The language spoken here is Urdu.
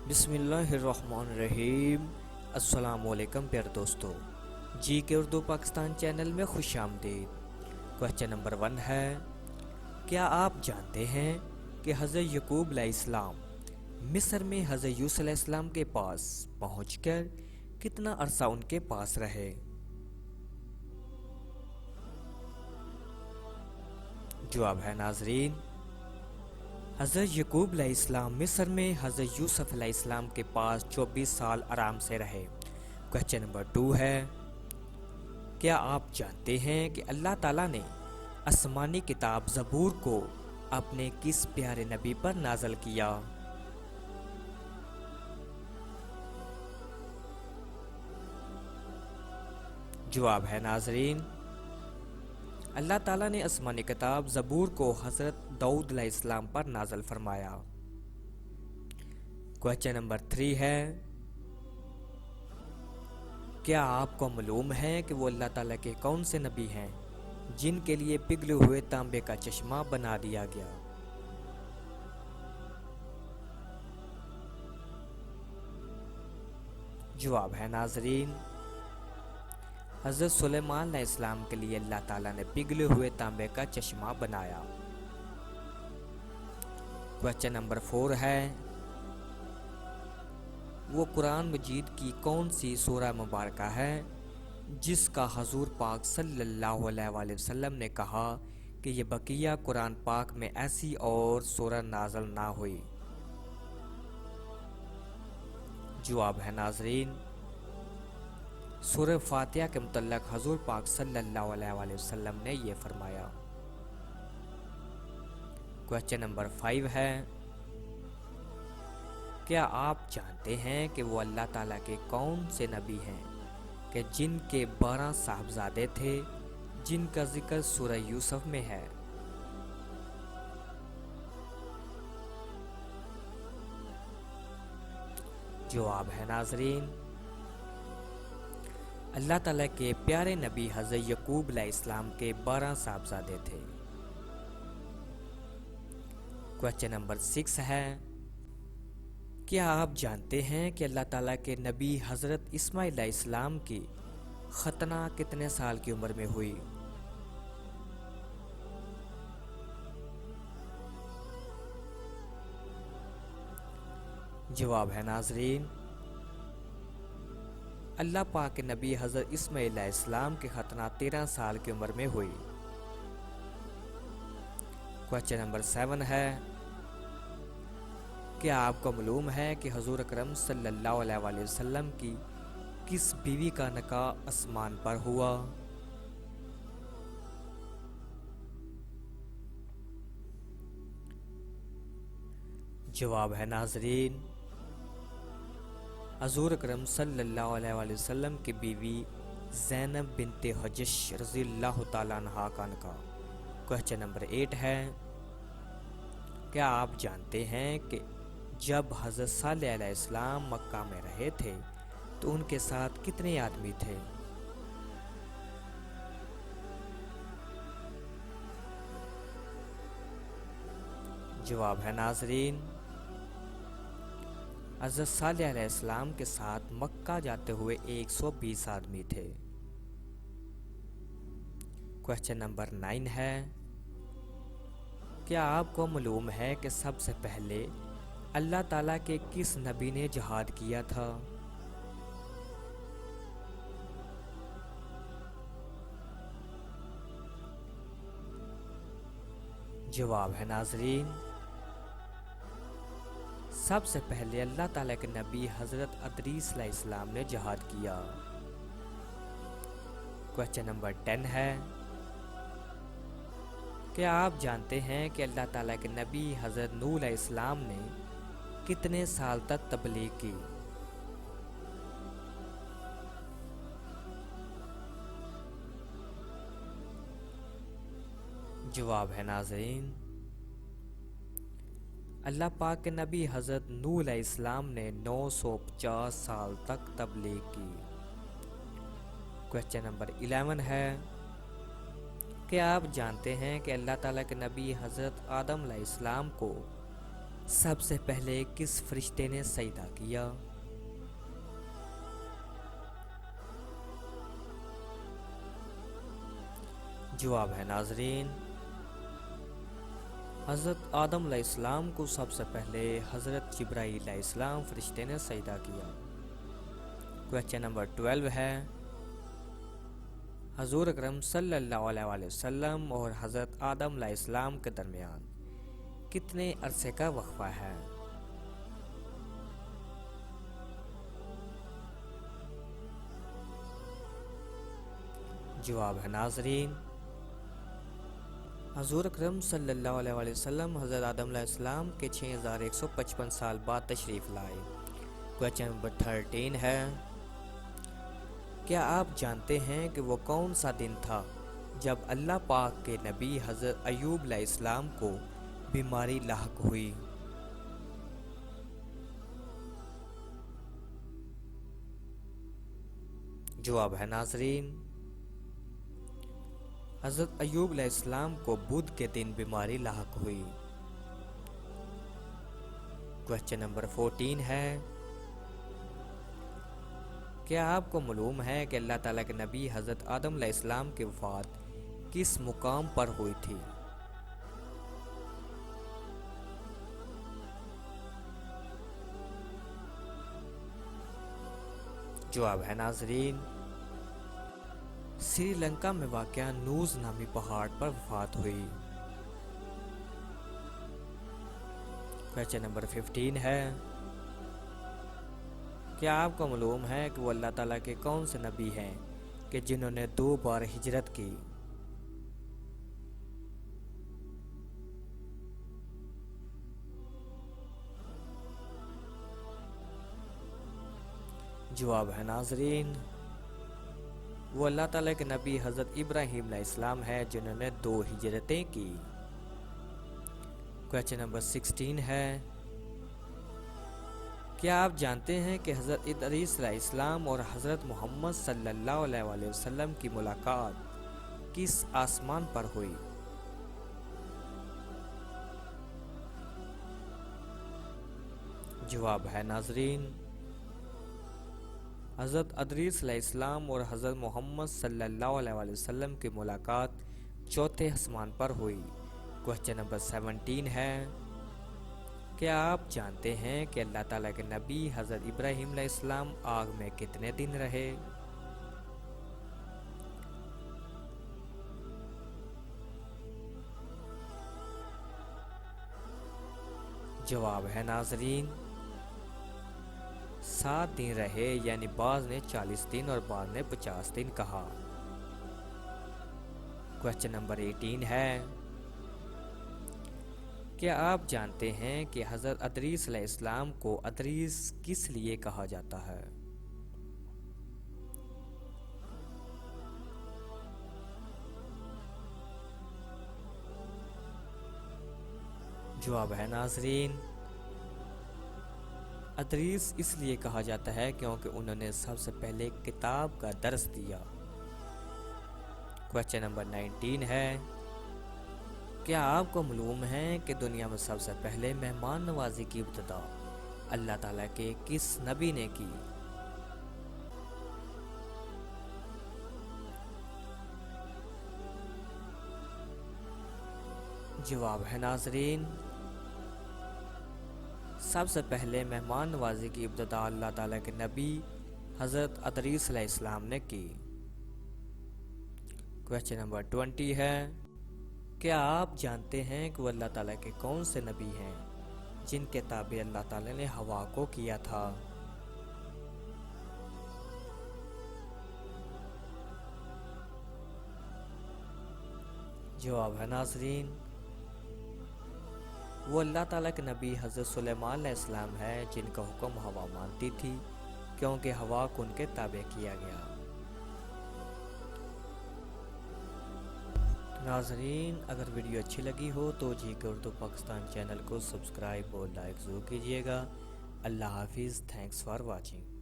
بسم اللہ الرحمن الرحیم۔ السلام علیکم پیارے دوستو، جی کے اردو پاکستان چینل میں خوش آمدید۔ کوسچن نمبر 1 ہے، کیا آپ جانتے ہیں کہ حضرت یعقوب علیہ السلام مصر میں حضرت یوسف علیہ السلام کے پاس پہنچ کر کتنا عرصہ ان کے پاس رہے؟ جواب ہے ناظرین، حضرت یعقوب علیہ السلام مصر میں حضرت یوسف علیہ السلام کے پاس 24 سال آرام سے رہے۔ کوسچن نمبر 2 ہے، کیا آپ جانتے ہیں کہ اللہ تعالیٰ نے آسمانی کتاب زبور کو اپنے کس پیارے نبی پر نازل کیا؟ جواب ہے ناظرین، اللہ تعالیٰ نے آسمانی کتاب زبور کو حضرت داؤد علیہ السلام پر نازل فرمایا۔ کوسچن نمبر 3 ہے، کیا آپ کو معلوم ہے کہ وہ اللہ تعالیٰ کے کون سے نبی ہیں جن کے لیے پگھلے ہوئے تانبے کا چشمہ بنا دیا گیا؟ جواب ہے ناظرین، حضرت سلیمان علیہ السلام کے لیے اللہ تعالیٰ نے پگھلے ہوئے تانبے کا چشمہ بنایا۔ کوسچن نمبر 4 ہے، وہ قرآن مجید کی کون سی سورہ مبارکہ ہے جس کا حضور پاک صلی اللہ علیہ وآلہ وسلم نے کہا کہ یہ بقیہ قرآن پاک میں ایسی اور سورہ نازل نہ ہوئی؟ جواب ہے ناظرین، سورہ فاتحہ کے متعلق حضور پاک صلی اللہ علیہ وآلہ وسلم نے یہ فرمایا۔ کوسچن نمبر 5 ہے، کیا آپ جانتے ہیں کہ وہ اللہ تعالیٰ کے کون سے نبی ہیں کہ جن کے 12 صاحبزادے تھے جن کا ذکر سورہ یوسف میں ہے؟ جواب ہے ناظرین، اللہ تعالیٰ کے پیارے نبی حضرت یعقوب علیہ السلام کے 12 صاحبزادے تھے۔ کوسچن نمبر 6 ہے، کیا آپ جانتے ہیں کہ اللہ تعالیٰ کے نبی حضرت اسماعیل علیہ السلام کی ختنہ کتنے سال کی عمر میں ہوئی؟ جواب ہے ناظرین، اللہ پاک کے نبی حضرت اسماعیل علیہ السلام کی ختنہ 13 سال کی عمر میں ہوئی۔ کوسچن نمبر 7 ہے، کیا آپ کو معلوم ہے کہ حضور اکرم صلی اللہ علیہ وآلہ وسلم کی کس بیوی کا نکاح آسمان پر ہوا؟ جواب ہے ناظرین، حضور اکرم صلی اللہ علیہ وآلہ وسلم کی بیوی زینب بنت حجش رضی اللہ تعالیٰ عنہا کا نکاح۔ کوسچن نمبر 8 ہے، کیا آپ جانتے ہیں کہ جب حضرت صالح علیہ السلام مکہ میں رہے تھے تو ان کے ساتھ کتنے آدمی تھے؟ جواب ہے ناظرین، حضرت صالح علیہ السلام کے ساتھ مکہ جاتے ہوئے 120 آدمی تھے۔ کوسچن نمبر 9 ہے، کیا آپ کو معلوم ہے کہ سب سے پہلے اللہ تعالیٰ کے کس نبی نے جہاد کیا تھا؟ جواب ہے ناظرین، سب سے پہلے اللہ تعالیٰ کے نبی حضرت ادریس علیہ السلام نے جہاد کیا۔ کوسچن نمبر 10 ہے، کیا آپ جانتے ہیں کہ اللہ تعالیٰ کے نبی حضرت نوح علیہ السلام نے کتنے سال تک تبلیغ کی؟ جواب ہے ناظرین، اللہ پاک کے نبی حضرت نوح علیہ السلام نے 950 سال تک تبلیغ کی۔ کوسچن نمبر 11 ہے، کیا آپ جانتے ہیں کہ اللہ تعالیٰ کے نبی حضرت آدم علیہ السلام کو سب سے پہلے کس فرشتے نے سجدہ کیا؟ جواب ہے ناظرین، حضرت آدم علیہ السلام کو سب سے پہلے حضرت جبرائیل علیہ السلام فرشتے نے سجدہ کیا۔ کویسچن نمبر 12 ہے، حضور اکرم صلی اللہ علیہ وسلم اور حضرت آدم علیہ السلام کے درمیان کتنے عرصے کا وقفہ ہے؟ جواب ہے ناظرین، حضور اکرم صلی اللہ علیہ وسلم حضرت آدم علیہ السلام کے 6155 سال بعد تشریف لائے۔ کویسچن نمبر 13 ہے، کیا آپ جانتے ہیں کہ وہ کون سا دن تھا جب اللہ پاک کے نبی حضرت ایوب علیہ السلام کو بیماری لاحق ہوئی؟ جواب ہے ناظرین، حضرت ایوب علیہ السلام کو بدھ کے دن بیماری لاحق ہوئی۔ کویسچن نمبر 14 ہے، کیا آپ کو معلوم ہے کہ اللہ تعالیٰ کے نبی حضرت آدم علیہ السلام کی وفات کس مقام پر ہوئی تھی؟ جواب ہے ناظرین، سری لنکا میں واقع نوز نامی پہاڑ پر وفات ہوئی۔ کویسچن نمبر 15 ہے، کیا آپ کو معلوم ہے کہ وہ اللہ تعالیٰ کے کون سے نبی ہیں کہ جنہوں نے 2 بار ہجرت کی؟ جواب ہے ناظرین، وہ اللہ تعالیٰ کے نبی حضرت ابراہیم علیہ السلام ہے جنہوں نے 2 ہجرتیں کی۔ کویسچن نمبر 16 ہے، کیا آپ جانتے ہیں کہ حضرت ادریس علیہ السلام اور حضرت محمد صلی اللہ علیہ وسلم کی ملاقات کس آسمان پر ہوئی؟ جواب ہے ناظرین، حضرت ادریس علیہ السلام اور حضرت محمد صلی اللہ علیہ وسلم کی ملاقات 4تھے آسمان پر ہوئی۔ کویسچن نمبر 17 ہے، کیا آپ جانتے ہیں کہ اللہ تعالیٰ کے نبی حضرت ابراہیم علیہ السلام آگ میں کتنے دن رہے؟ جواب ہے ناظرین، 7 دن رہے، یعنی بعض نے 40 دن اور بعض نے 50 دن کہا۔ کویسچن نمبر 18 ہے، کیا آپ جانتے ہیں کہ حضرت ادریس علیہ السلام کو ادریس کس لیے کہا جاتا ہے؟ جواب ہے ناظرین، ادریس اس لیے کہا جاتا ہے کیونکہ انہوں نے سب سے پہلے کتاب کا درس دیا۔ کویسچن نمبر 19 ہے، کیا آپ کو معلوم ہے کہ دنیا میں سب سے پہلے مہمان نوازی کی ابتدا اللہ تعالیٰ کے کس نبی نے کی؟ جواب ہے ناظرین، سب سے پہلے مہمان نوازی کی ابتدا اللہ تعالیٰ کے نبی حضرت ادریس علیہ السلام نے کی۔ کویسچن نمبر 20 ہے، کیا آپ جانتے ہیں کہ وہ اللہ تعالیٰ کے کون سے نبی ہیں جن کے تابع اللہ تعالیٰ نے ہوا کو کیا تھا؟ جواب ہے ناظرین، وہ اللہ تعالیٰ کے نبی حضرت سلیمان علیہ السلام ہے جن کا حکم ہوا مانتی تھی کیونکہ ہوا کو ان کے تابع کیا گیا۔ ناظرین، اگر ویڈیو اچھی لگی ہو تو جی کے اردو پاکستان چینل کو سبسکرائب اور لائک ضرور کیجیے گا۔ اللہ حافظ، تھینکس فار واچنگ۔